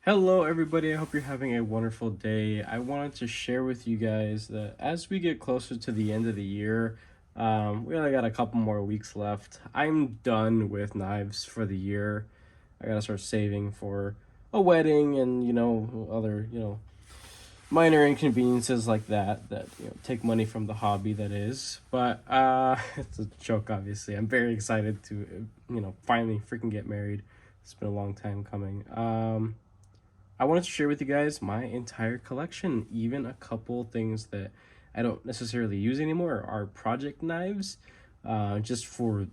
Hello, everybody. I hope you're having a wonderful day. I wanted to share with you guys that as we get closer to the end of the year, we only got a couple more weeks left. I'm done with knives for the year. I gotta start saving for a wedding and other minor inconveniences like that take money from the hobby that is. But it's a joke, obviously. I'm very excited to finally freaking get married. It's been a long time coming. I wanted to share with you guys my entire collection, even a couple things that I don't necessarily use anymore are project knives, just for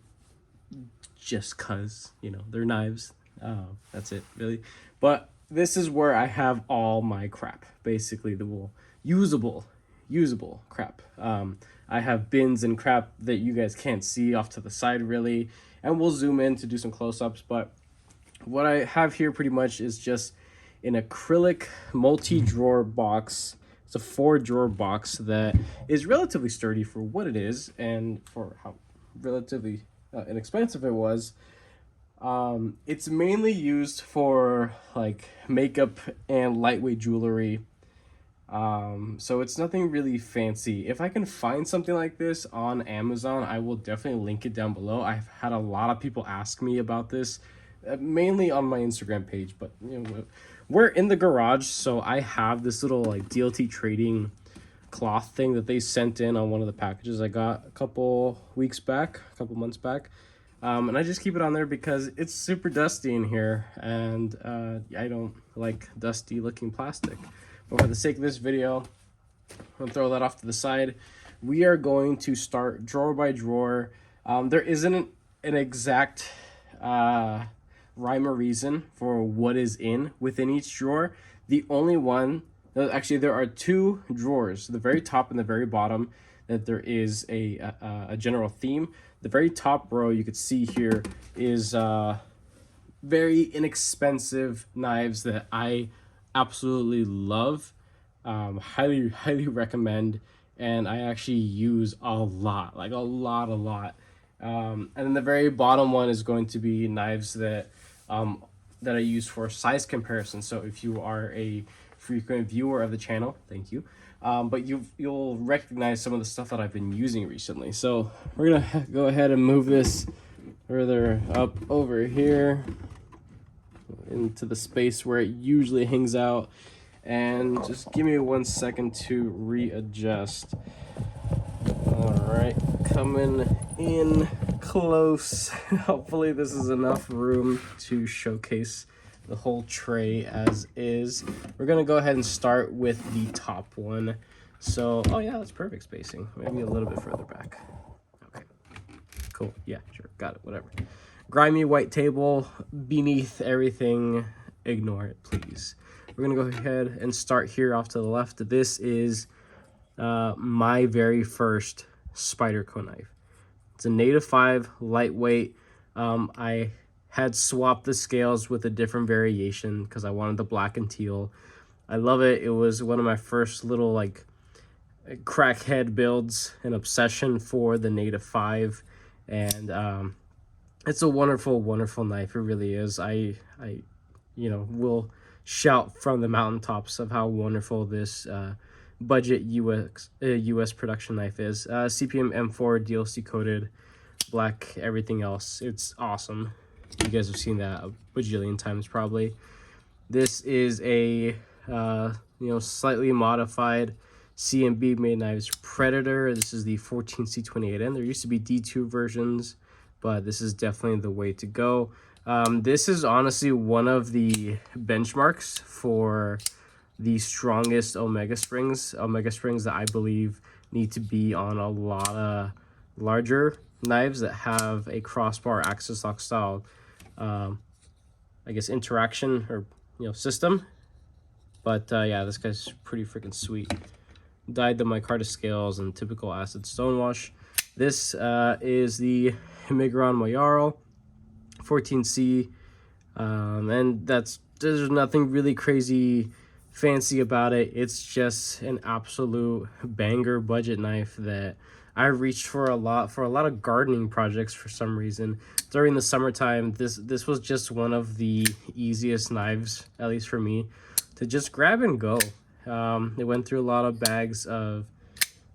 just cause they're knives. That's it, really. But this is where I have all my crap, basically the usable crap. I have bins and crap that you guys can't see off to the side, really, and we'll zoom in to do some close-ups. But what I have here pretty much is just an acrylic multi-drawer box. It's a 4-drawer box that is relatively sturdy for what it is and for how relatively inexpensive it was. It's mainly used for like makeup and lightweight jewelry. So it's nothing really fancy. If I can find something like this on Amazon, I will definitely link it down below. I've had a lot of people ask me about this, mainly on my Instagram page, but we're in the garage, so I have this little like DLT trading cloth thing that they sent in on one of the packages I got a couple months back. And I just keep it on there because it's super dusty in here, and I don't like dusty looking plastic. But for the sake of this video, I'll throw that off to the side. We are going to start drawer by drawer. There isn't an exact rhyme or reason for what is within each drawer. The only one, actually there are 2 drawers, the very top and the very bottom, that there is a general theme. The very top row you could see here is very inexpensive knives that I absolutely love, highly recommend, and I actually use a lot, like a lot. And then the very bottom one is going to be knives that I use for size comparison. So if you are a frequent viewer of the channel, thank you. But you'll recognize some of the stuff that I've been using recently. So we're gonna go ahead and move this further up over here into the space where it usually hangs out, and just give me 1 second to readjust. All right, coming in close. Hopefully this is enough room to showcase the whole tray as is. We're gonna go ahead and start with the top one. So, oh yeah, that's perfect spacing. Maybe a little bit further back. Okay, cool. Yeah, sure, got it, whatever. Grimy white table beneath everything. Ignore it, please. We're gonna go ahead and start here off to the left. This is my very first Spyderco knife. It's a native 5, lightweight. I had swapped the scales with a different variation because I wanted the black and teal. I love it. It was one of my first little like crackhead builds, an obsession for the native 5, and it's a wonderful knife. It really is. I will shout from the mountaintops of how wonderful this budget US production knife is. CPM M4 DLC coated, black, everything else. It's awesome. You guys have seen that a bajillion times probably. This is a slightly modified CMB made knives Predator. This is the 14C28N. There used to be D2 versions, but this is definitely the way to go. This is honestly one of the benchmarks for the strongest Omega springs that I believe need to be on a lot of larger knives that have a crossbar axis lock style I guess interaction or system. But yeah, this guy's pretty freaking sweet. Dyed the micarta scales and typical acid stonewash. This is the Migron Mayaro 14C, and there's nothing really crazy fancy about it. It's just an absolute banger budget knife that I reached for a lot of gardening projects for some reason. During the summertime, this was just one of the easiest knives, at least for me, to just grab and go. It went through a lot of bags of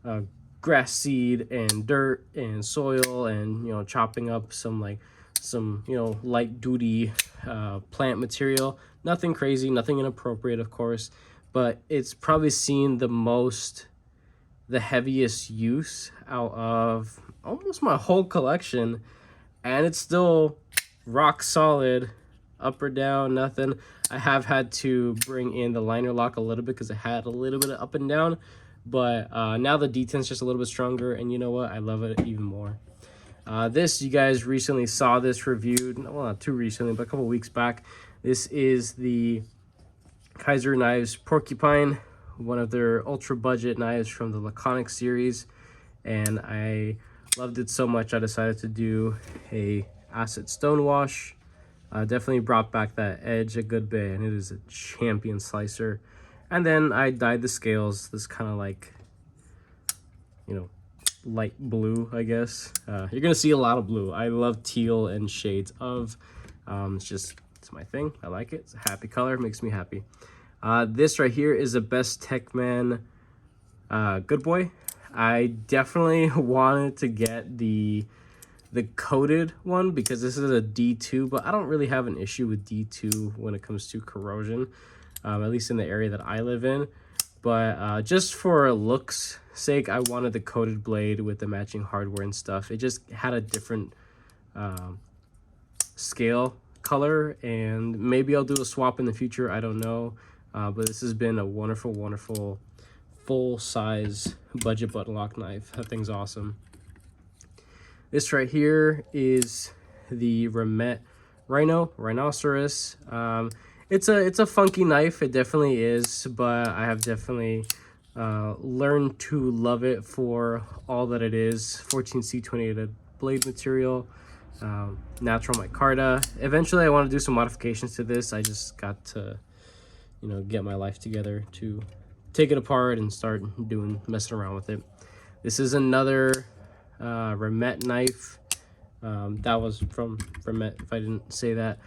uh, grass seed and dirt and soil, and chopping up some light duty plant material. Nothing crazy, nothing inappropriate, of course, but it's probably seen the heaviest use out of almost my whole collection, and it's still rock solid, up or down, nothing. I have had to bring in the liner lock a little bit because it had a little bit of up and down, but now the deten's just a little bit stronger, and you know what, I love it even more. This, you guys recently saw this reviewed, well, not too recently, but a couple weeks back. This is the Kaiser Knives Porcupine, one of their ultra budget knives from the Laconic series, and I loved it so much I decided to do a acid stonewash. Definitely brought back that edge a good bit, and it is a champion slicer. And then I dyed the scales this kind of like, light blue, I guess. You're gonna see a lot of blue. I love teal and shades of. It's my thing. I like it. It's a happy color. It makes me happy. This right here is a Best Techman Good Boy. I definitely wanted to get the coated one because this is a D2, but I don't really have an issue with D2 when it comes to corrosion, at least in the area that I live in. But just for looks sake, I wanted the coated blade with the matching hardware and stuff. It just had a different scale color, and maybe I'll do a swap in the future, I don't know. But this has been a wonderful full-size budget button lock knife. That thing's awesome. This right here is the Remet Rhinoceros. It's a funky knife, it definitely is, but I have definitely learned to love it for all that it is. 14C28 blade material, natural micarta. Eventually I want to do some modifications to this. I just got to get my life together to take it apart and start messing around with it. This is another Remet knife. That was from Remet, if I didn't say that.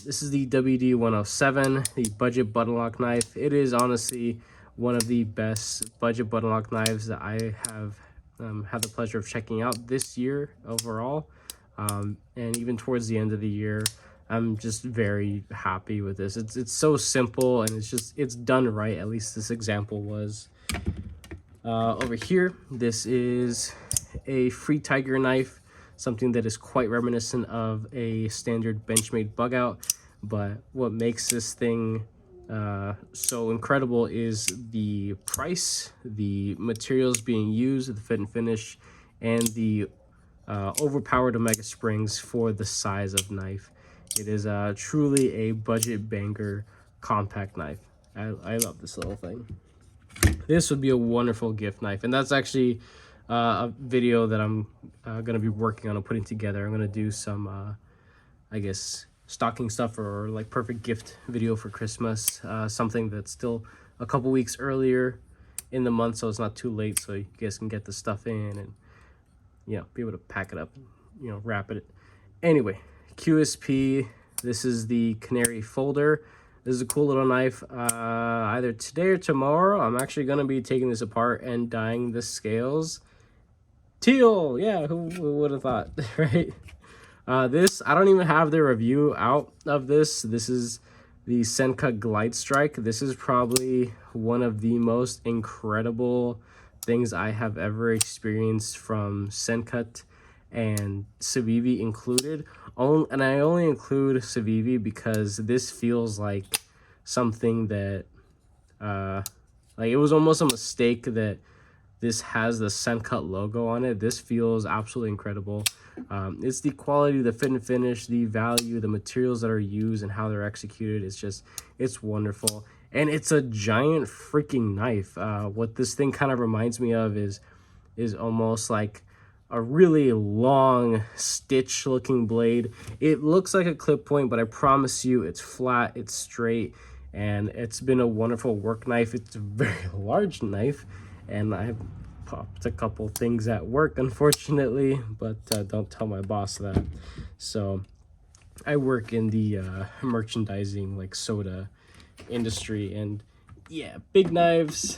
This is the WD-107, the budget button lock knife. It is honestly one of the best budget button lock knives that I have had the pleasure of checking out this year overall. And even towards the end of the year, I'm just very happy with this. It's so simple, and it's done right. At least this example was. Over here, this is a Free Tiger knife, something that is quite reminiscent of a standard Benchmade bug out. But what makes this thing so incredible is the price, the materials being used, the fit and finish, and the overpowered Omega springs for the size of knife. It is truly a budget banger compact knife. I love this little thing. This would be a wonderful gift knife, and that's actually a video that I'm gonna be working on and putting together. I'm gonna do some I guess stocking stuff or like perfect gift video for Christmas, something that's still a couple weeks earlier in the month, so it's not too late, so you guys can get the stuff in and be able to pack it up, wrap it. Anyway, QSP, this is the Canary Folder. This is a cool little knife. Either today or tomorrow, I'm actually going to be taking this apart and dyeing the scales teal. Yeah, who would have thought, right? This, I don't even have the review out of this. This is the Senka Glide Strike. This is probably one of the most incredible things I have ever experienced from Senka, and Civivi included. And I only include Civivi because this feels like something that like it was almost a mistake that this has the Senka logo on it. This feels absolutely incredible. It's the quality, the fit and finish, the value, the materials that are used and how they're executed. It's wonderful, and it's a giant freaking knife. What this thing kind of reminds me of is almost like a really long stitch looking blade. It looks like a clip point, but I promise you it's flat, it's straight, and it's been a wonderful work knife. It's a very large knife, and I popped a couple things at work, unfortunately, but don't tell my boss that. So I work in the merchandising, like soda industry, and yeah, big knives,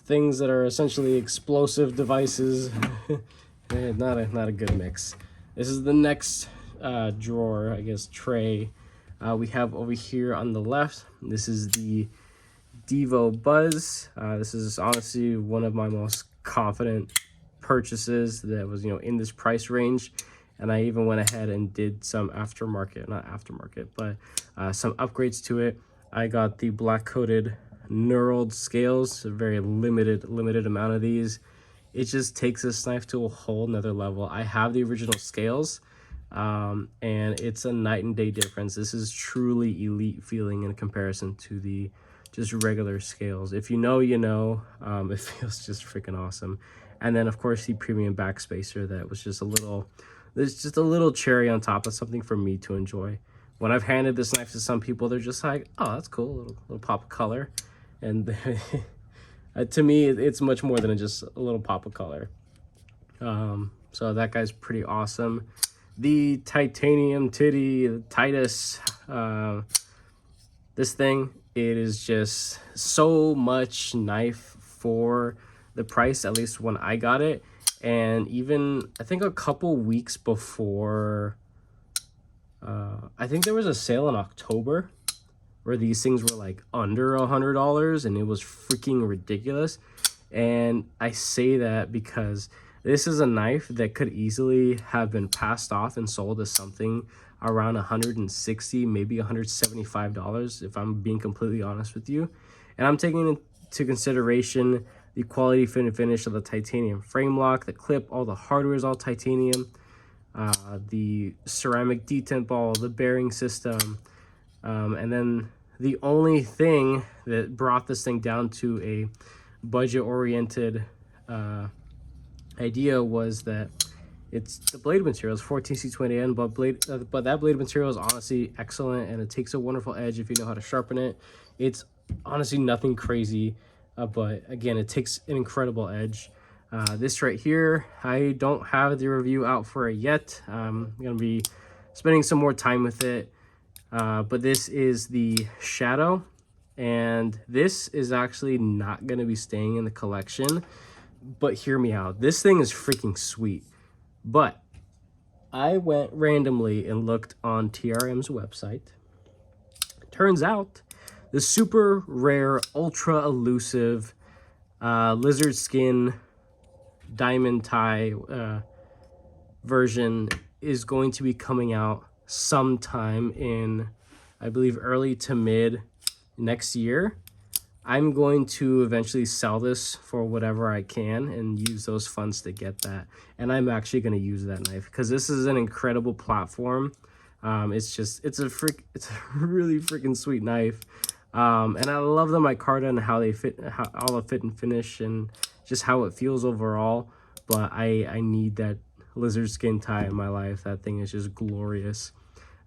things that are essentially explosive devices. not a good mix. This is the next drawer, I guess, tray we have over here on the left. This is the Devo Buzz. This is honestly one of my most confident purchases that was, in this price range. And I even went ahead and did some aftermarket, not aftermarket, but some upgrades to it. I got the black coated knurled scales, a very limited amount of these. It just takes this knife to a whole nother level. I have the original scales, and it's a night and day difference. This is truly elite feeling in comparison to the just regular scales. If you know, you know. It feels just freaking awesome. And then of course the premium backspacer that was just a little, there's just a little cherry on top of something for me to enjoy. When I've handed this knife to some people, they're just like, oh, that's cool, little pop of color. And to me, it's much more than just a little pop of color. So that guy's pretty awesome. The titanium titty, the Titus, this thing, it is just so much knife for the price, at least when I got it. And even, I think a couple weeks before, I think there was a sale in October where these things were like under $100, and it was freaking ridiculous. And I say that because this is a knife that could easily have been passed off and sold as something around $160, maybe $175, if I'm being completely honest with you. And I'm taking into consideration the quality, fit, and finish of the titanium frame lock, the clip, all the hardware is all titanium, the ceramic detent ball, the bearing system, and then the only thing that brought this thing down to a budget-oriented idea was that it's the blade material. It's 14C20N, but that blade material is honestly excellent, and it takes a wonderful edge if you know how to sharpen it. It's honestly nothing crazy, but again, it takes an incredible edge. This right here, I don't have the review out for it yet. I'm gonna be spending some more time with it. But this is the Shadow, and this is actually not going to be staying in the collection. But hear me out. This thing is freaking sweet. But I went randomly and looked on TRM's website. Turns out the super rare, ultra elusive lizard skin diamond tie version is going to be coming out sometime in, I believe, early to mid next year. I'm going to eventually sell this for whatever I can and use those funds to get that. And I'm actually going to use that knife because this is an incredible platform. It's a really freaking sweet knife. And I love the micarta and how they fit, all the fit and finish, and just how it feels overall. But I need that lizard skin tie in my life. That thing is just glorious.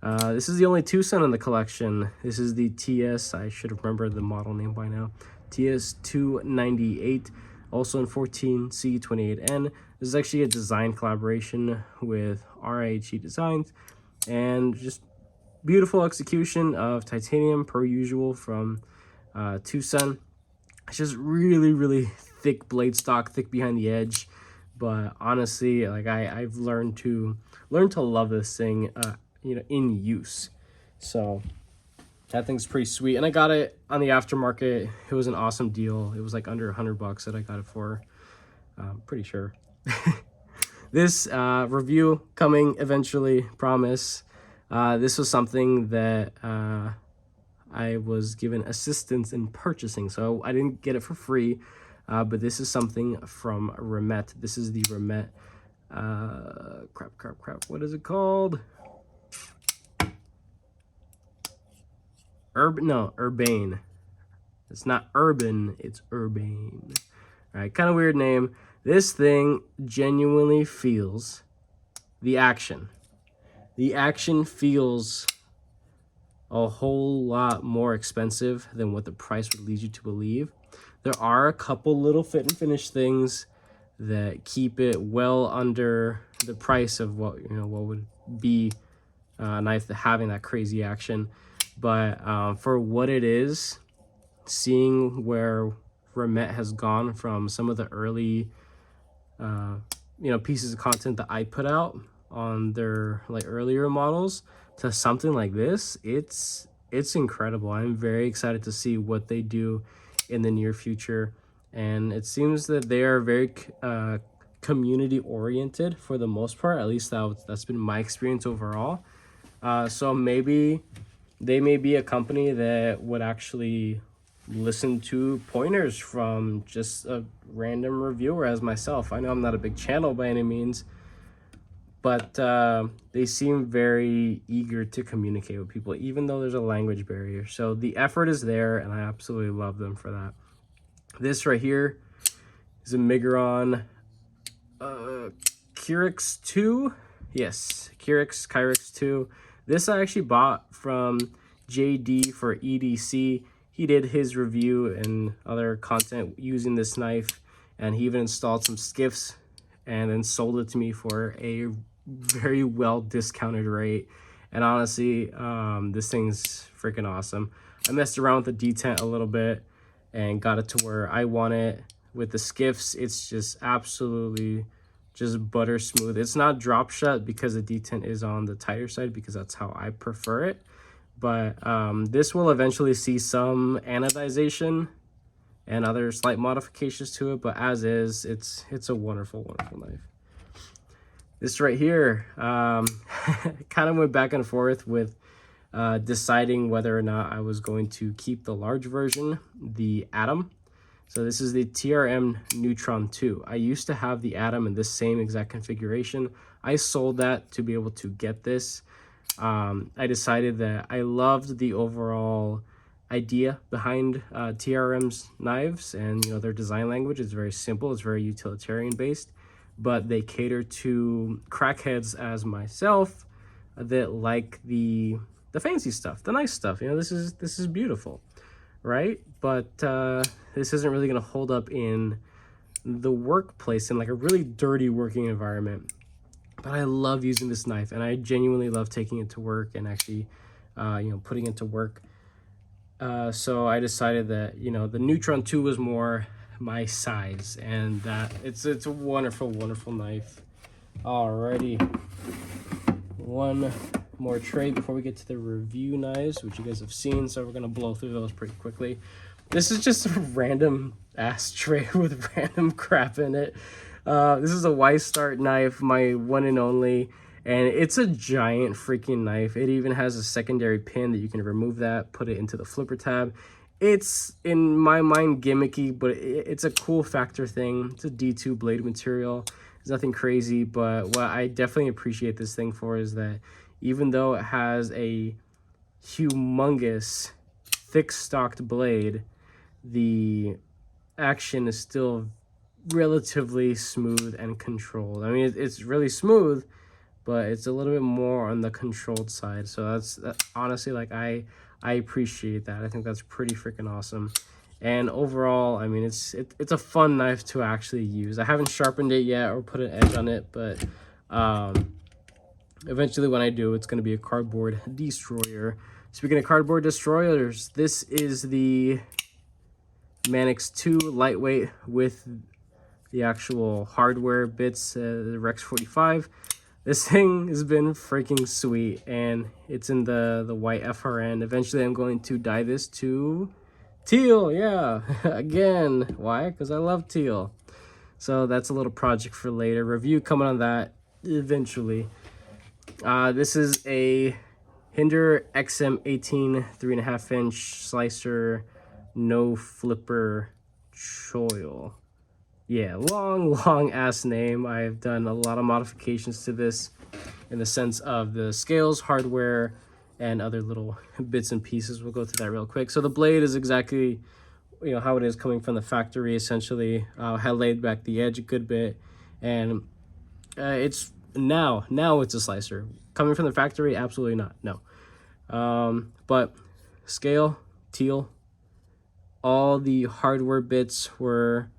This is the only Tucson in the collection. This is the TS, I should remember the model name by now, TS298, also in 14C28N. This is actually a design collaboration with RIHE Designs, and just beautiful execution of titanium per usual from Tucson. It's just really thick blade stock, thick behind the edge. But honestly, like I've learned to love this thing, in use. So that thing's pretty sweet, and I got it on the aftermarket. It was an awesome deal. It was like under $100 that I got it for. Pretty sure. This review coming eventually, promise. This was something that I was given assistance in purchasing, so I didn't get it for free. But this is something from Remet. This is the Remet, crap. What is it called? Urbane. It's not urban, it's urbane. All right, kind of weird name. This thing genuinely feels the action. The action feels a whole lot more expensive than what the price would lead you to believe. There are a couple little fit and finish things that keep it well under the price of what what would be a knife that having that crazy action. But for what it is, seeing where Remet has gone from some of the early pieces of content that I put out on their like earlier models to something like this, it's incredible. I'm very excited to see what they do in the near future, and it seems that they are very community oriented for the most part. At least that's been my experience overall. So maybe they may be a company that would actually listen to pointers from just a random reviewer as myself. I know I'm not a big channel by any means, but they seem very eager to communicate with people, even though there's a language barrier. So the effort is there, and I absolutely love them for that. This right here is a Migron Kyrix 2. Yes, Kyrix 2. This I actually bought from JD for EDC. He did his review and other content using this knife, and he even installed some skiffs and then sold it to me for a very well discounted rate. And honestly, this thing's freaking awesome. I messed around with the detent a little bit and got it to where I want it. With the skiffs, it's just absolutely just butter smooth. It's not drop shut because the detent is on the tighter side, because that's how I prefer it. But this will eventually see some anodization and other slight modifications to it, but as is, it's a wonderful, wonderful knife. This right here, kind of went back and forth with deciding whether or not I was going to keep the large version, the Atom. So this is the TRM Neutron 2. I used to have the Atom in this same exact configuration. I sold that to be able to get this. I decided that I loved the overall idea behind TRM's knives, and their design language is very simple. It's very utilitarian based, but they cater to crackheads as myself that like the fancy stuff, the nice stuff. This is beautiful, right? But this isn't really going to hold up in the workplace in like a really dirty working environment. But I love using this knife, and I genuinely love taking it to work and actually putting it to work. So I decided that the Neutron 2 was more my size, and that it's a wonderful, wonderful knife. Alrighty, one more tray before we get to the review knives, which you guys have seen, so we're gonna blow through those pretty quickly. This is just a random ass tray with random crap in it. This is a Y-Start knife, my one and only, and it's a giant freaking knife. It even has a secondary pin that you can remove that, put it into the flipper tab. It's, in my mind, gimmicky, but it's a cool factor thing. It's a D2 blade material. It's nothing crazy, but what I definitely appreciate this thing for is that even though it has a humongous thick-stocked blade, the action is still relatively smooth and controlled. I mean, it's really smooth, but it's a little bit more on the controlled side. So that's honestly, like, I appreciate that. I think that's pretty freaking awesome. And overall, I mean, it's a fun knife to actually use. I haven't sharpened it yet or put an edge on it, but eventually when I do, it's going to be a cardboard destroyer. Speaking of cardboard destroyers, this is the Manix 2 lightweight with the actual hardware bits, the Rex 45. This thing has been freaking sweet, and it's in the white FRN. Eventually I'm going to dye this to teal, yeah. Again, why? Because I love teal. So that's a little project for later. Review coming on that eventually. This is a Hinder XM18 3.5-inch slicer, no flipper choil. Yeah, long ass name. I've done a lot of modifications to this in the sense of the scales, hardware, and other little bits and pieces. We'll go through that real quick. So the blade is exactly how it is coming from the factory, essentially. I laid back the edge a good bit, and it's now it's a slicer. Coming from the factory, absolutely not, no. But scale, teal, all the hardware bits were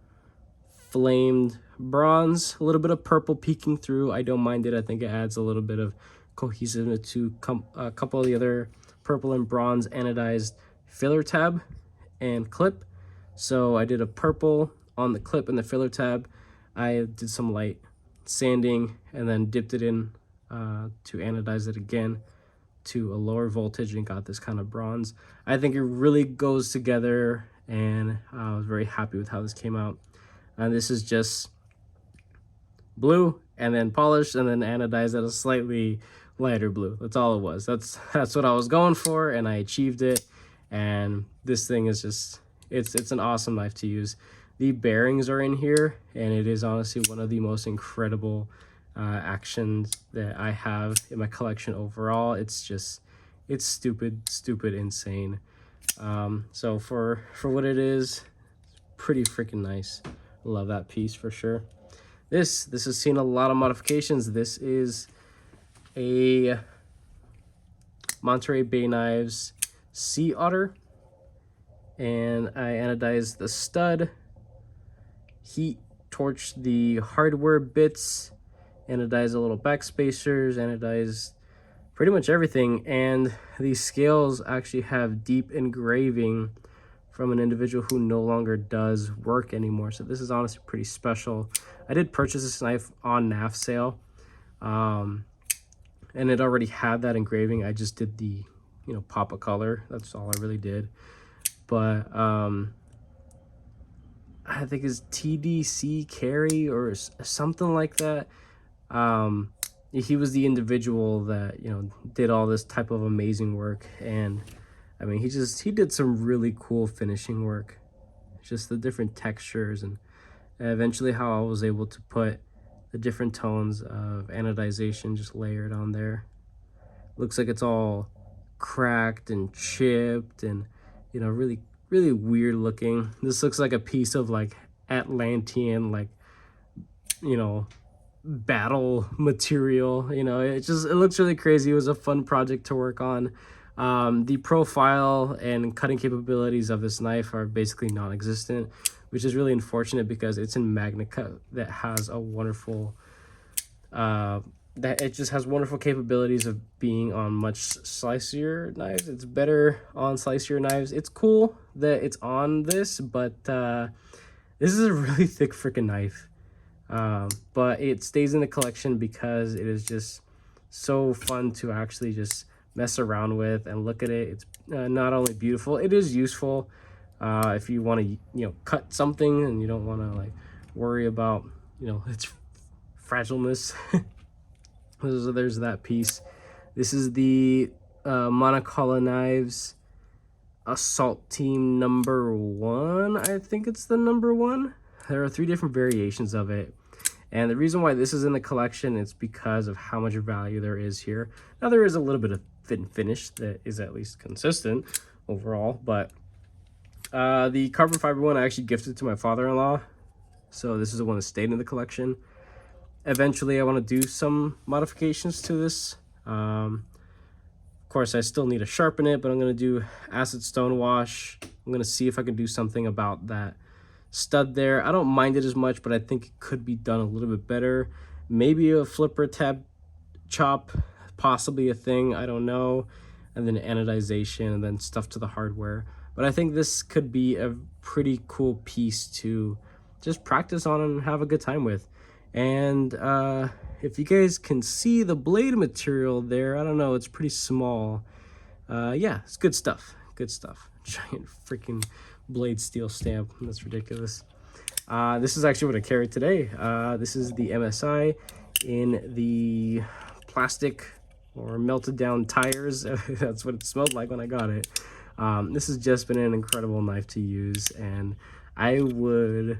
flamed bronze, a little bit of purple peeking through. I don't mind it. I think it adds a little bit of cohesiveness to a couple of the other purple and bronze anodized filler tab and clip. So I did a purple on the clip and the filler tab. I did some light sanding and then dipped it in to anodize it again to a lower voltage and got this kind of bronze. I think it really goes together, and I was very happy with how this came out. And this is just blue and then polished and then anodized at a slightly lighter blue. That's all it was. That's what I was going for, and I achieved it. And this thing is just, it's an awesome knife to use. The bearings are in here, and it is honestly one of the most incredible actions that I have in my collection overall. It's just, it's stupid insane. So for what it is, it's pretty freaking nice. Love that piece for sure. This has seen a lot of modifications. This is a Monterey Bay Knives Sea Otter, and I anodized the stud, heat torched the hardware bits, anodized the little back spacers, anodized pretty much everything. And these scales actually have deep engraving from an individual who no longer does work anymore. So this is honestly pretty special. I did purchase this knife on NAF sale, and it already had that engraving. I just did the, pop of color. That's all I really did. But I think it's TDC Carey or something like that. He was the individual that, did all this type of amazing work. And I mean, he did some really cool finishing work, just the different textures, and eventually how I was able to put the different tones of anodization just layered on there. Looks like it's all cracked and chipped and, really, really weird looking. This looks like a piece of like Atlantean, like, battle material. It looks really crazy. It was a fun project to work on. The profile and cutting capabilities of this knife are basically non-existent, which is really unfortunate because it's in Magna Cut that has a wonderful it just has wonderful capabilities of being on much slicier knives. It's better on slicier knives. It's cool that it's on this, but this is a really thick freaking knife. But it stays in the collection because it is just so fun to actually just mess around with and look at it. It's not only beautiful, it is useful if you want to cut something and you don't want to like worry about its fragileness. So there's that piece. This is the Monocolor Knives Assault Team #1. I think it's the #1. There are 3 different variations of it. And the reason why this is in the collection is because of how much value there is here. Now, there is a little bit of fit and finish that is at least consistent overall, but the carbon fiber one I actually gifted to my father-in-law. So this is the one that stayed in the collection. Eventually, I want to do some modifications to this. Of course, I still need to sharpen it, but I'm going to do acid stone wash. I'm going to see if I can do something about that stud there. I don't mind it as much, but I think it could be done a little bit better. Maybe a flipper tab chop, possibly a thing, I don't know. And then anodization and then stuff to the hardware. But I think this could be a pretty cool piece to just practice on and have a good time with. And if you guys can see the blade material there, I don't know, it's pretty small. Yeah, it's good stuff. Good stuff. Giant freaking blade steel stamp. That's ridiculous. This is actually what I carried today. This is the MSI in the plastic or melted down tires. That's what it smelled like when I got it. This has just been an incredible knife to use, and I would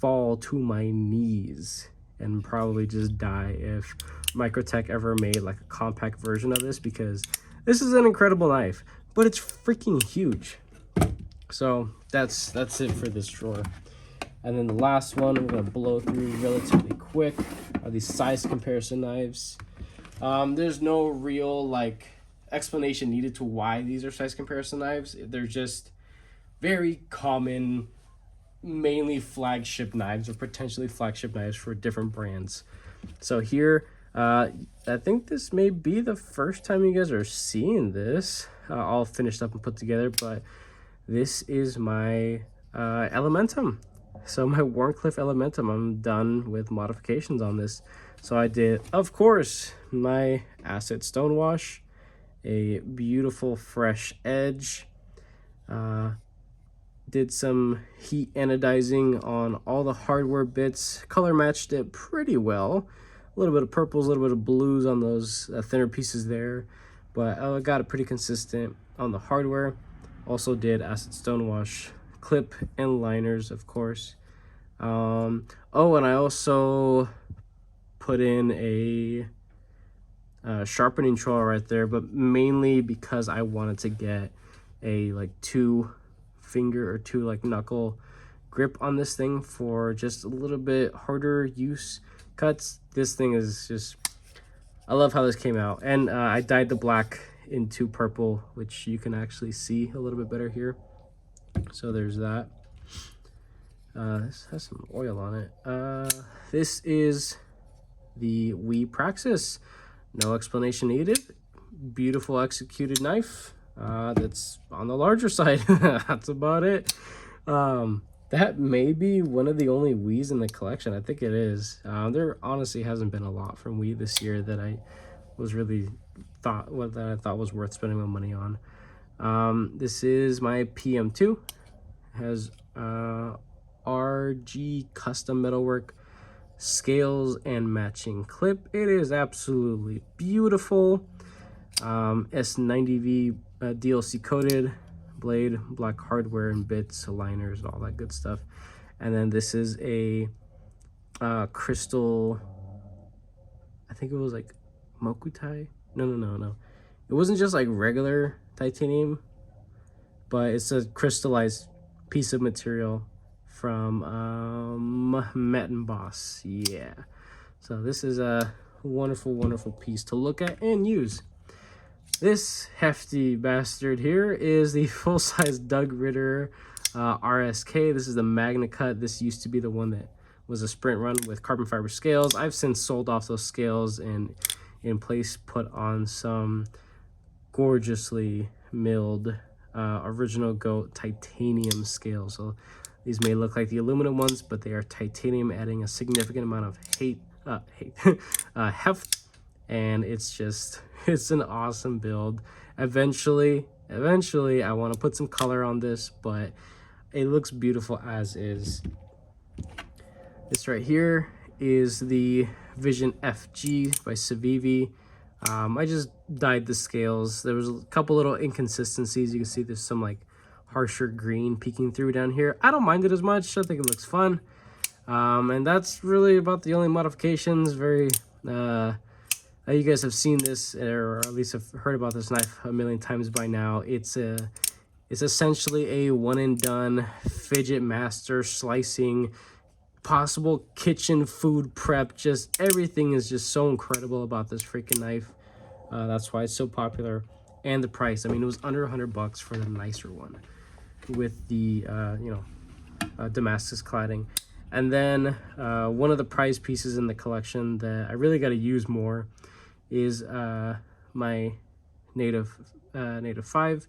fall to my knees and probably just die if Microtech ever made like a compact version of this, because this is an incredible knife, but it's freaking huge. So that's it for this drawer. And then the last one I'm gonna blow through relatively quick are these size comparison knives. There's no real like explanation needed to why these are size comparison knives. They're just very common, mainly flagship knives or potentially flagship knives for different brands. So here, I think this may be the first time you guys are seeing this all finished up and put together, but this is my Elementum. So my Warncliffe Elementum, I'm done with modifications on this. So I did, of course, my acid stonewash, a beautiful fresh edge, did some heat anodizing on all the hardware bits, color matched it pretty well. A little bit of purples, a little bit of blues on those thinner pieces there, but I got it pretty consistent on the hardware. Also did acid stonewash, clip and liners, of course. Oh, and I also put in a sharpening tool right there, but mainly because I wanted to get a like 2-finger or 2 like knuckle grip on this thing for just a little bit harder use cuts. This thing is just, I love how this came out. And I dyed the black into purple, which you can actually see a little bit better here. So there's that. This has some oil on it. This is the Wee Praxis. No explanation needed. Beautiful executed knife. That's on the larger side. That's about it. That may be one of the only Wiis in the collection. I think it is. There honestly hasn't been a lot from Wii this year that I was really thought was worth spending my money on. This is my PM2. It has RG custom metalwork, scales, and matching clip. It is absolutely beautiful. S90V DLC coated blade, black hardware and bits, aligners, all that good stuff. And then this is a crystal, I think it was like Mokutai. No. It wasn't just like regular titanium, but it's a crystallized piece of material from Met & Boss. Yeah. So this is a wonderful piece to look at and use. This hefty bastard here is the full-size Doug Ritter RSK. This is the Magna Cut. This used to be the one that was a sprint run with carbon fiber scales. I've since sold off those scales and in place put on some gorgeously milled original goat titanium scales. So these may look like the aluminum ones, but they are titanium, adding a significant amount of heft, and it's an awesome build. Eventually I want to put some color on this, but it looks beautiful as is. This right here is the Vision FG by Civivi. I just dyed the scales. There was a couple little inconsistencies. You can see there's some like harsher green peeking through down here. I don't mind it as much. I think it looks fun. And that's really about the only modifications. Very you guys have seen this, or at least have heard about this knife a million times by now. It's essentially a one and done fidget master slicing, possible kitchen food prep. Just everything is just so incredible about this freaking knife. That's why it's so popular. And the price, I mean, it was under $100 for the nicer one with the Damascus cladding. And then one of the prize pieces in the collection that I really got to use more is my Native 5,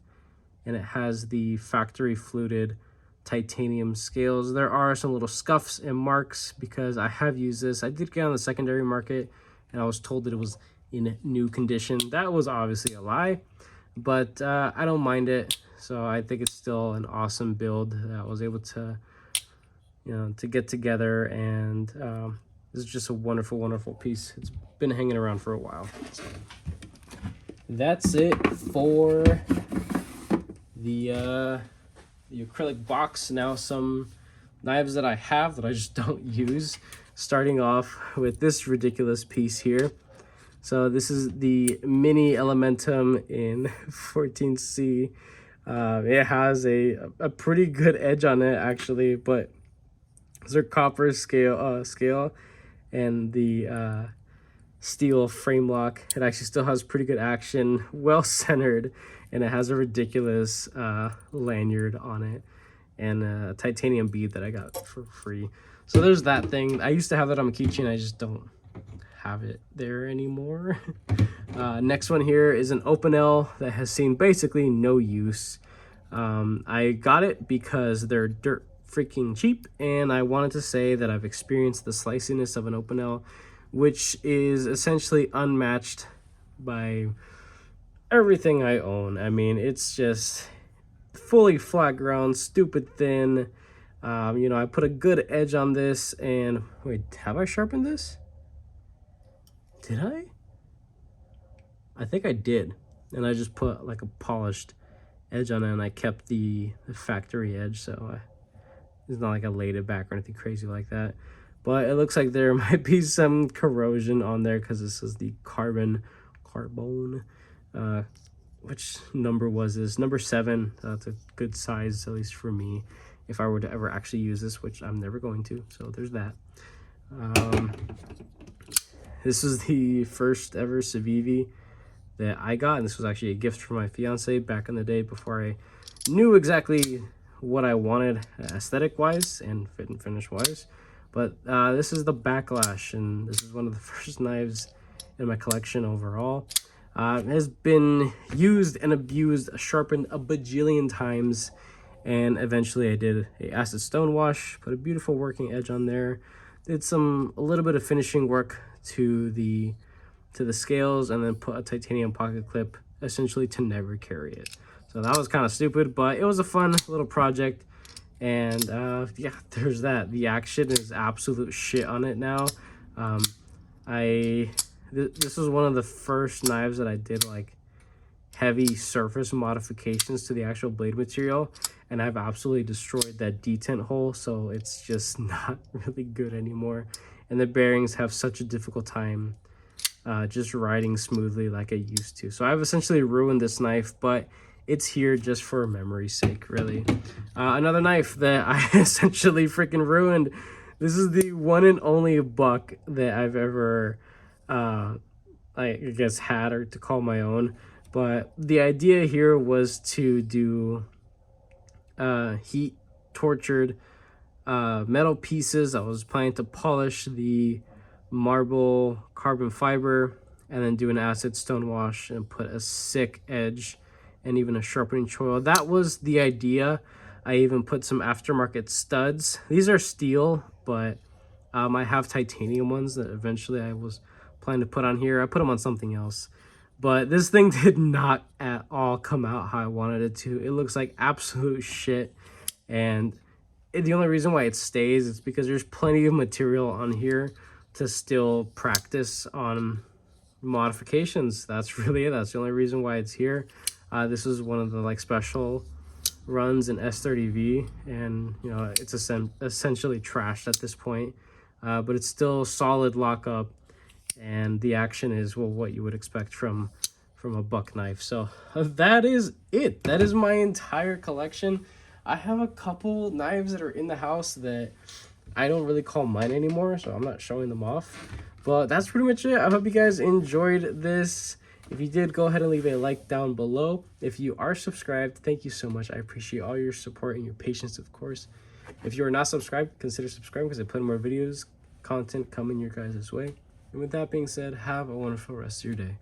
and it has the factory fluted titanium scales. There are some little scuffs and marks because I have used this. I did get on the secondary market and I was told that it was in new condition. That was obviously a lie, but I don't mind it. So I think it's still an awesome build that I was able to to get together, and this is just a wonderful piece. It's been hanging around for a while. So that's it for the acrylic box. Now some knives that I have that I just don't use, starting off with this ridiculous piece here. So this is the mini Elementum in 14C. It has a pretty good edge on it actually, but these are copper scale and the steel frame lock. It actually still has pretty good action, well centered, and it has a ridiculous lanyard on it and a titanium bead that I got for free. So there's that thing. I used to have that on my keychain. I just don't have it there anymore. Next one here is an Opinel that has seen basically no use. I got it because they're dirt freaking cheap, and I wanted to say that I've experienced the sliciness of an Opinel, which is essentially unmatched by everything I own. I mean, it's just fully flat ground, stupid thin. You know, I put a good edge on this, and wait, have I sharpened this? Did I? I think I did, and I just put like a polished edge on it, and I kept the factory edge, so it's not like I laid it back or anything crazy like that. But it looks like there might be some corrosion on there because this is the carbon. Which number was this? Number 7. That's a good size, at least for me, if I were to ever actually use this, which I'm never going to. So there's that. This is the first ever Civivi that I got, and this was actually a gift from my fiance back in the day before I knew exactly what I wanted aesthetic wise and fit and finish wise. But this is the Backlash, and this is one of the first knives in my collection overall. It has been used and abused, sharpened a bajillion times, and eventually I did a acid stone wash, put a beautiful working edge on there, did a little bit of finishing work to the scales, and then put a titanium pocket clip essentially to never carry it. So that was kind of stupid, but it was a fun little project. And yeah, there's that. The action is absolute shit on it now. This was one of the first knives that I did like heavy surface modifications to the actual blade material, and I've absolutely destroyed that detent hole, so it's just not really good anymore. And the bearings have such a difficult time just riding smoothly like I used to. So I've essentially ruined this knife, but it's here just for memory's sake, really. Another knife that I essentially freaking ruined. This is the one and only buck that I've ever, I guess, had or to call my own. But the idea here was to do heat tortured metal pieces. I was planning to polish the marble carbon fiber and then do an acid stone wash and put a sick edge and even a sharpening choil. That was the idea. I even put some aftermarket studs. These are steel, but I have titanium ones that eventually I was planning to put on here. I put them on something else, but this thing did not at all come out how I wanted it to. It looks like absolute shit, and the only reason why it stays is because there's plenty of material on here to still practice on modifications. That's really it. That's the only reason why it's here. This is one of the like special runs in S30V, and you know, it's essentially trashed at this point, but it's still solid lockup, and the action is, well, what you would expect from a buck knife. So that is it. That is my entire collection. I have a couple knives that are in the house that I don't really call mine anymore, so I'm not showing them off. But that's pretty much it. I hope you guys enjoyed this. If you did, go ahead and leave a like down below. If you are subscribed, thank you so much. I appreciate all your support and your patience, of course. If you are not subscribed, consider subscribing because I put more videos, content coming your guys' way. And with that being said, have a wonderful rest of your day.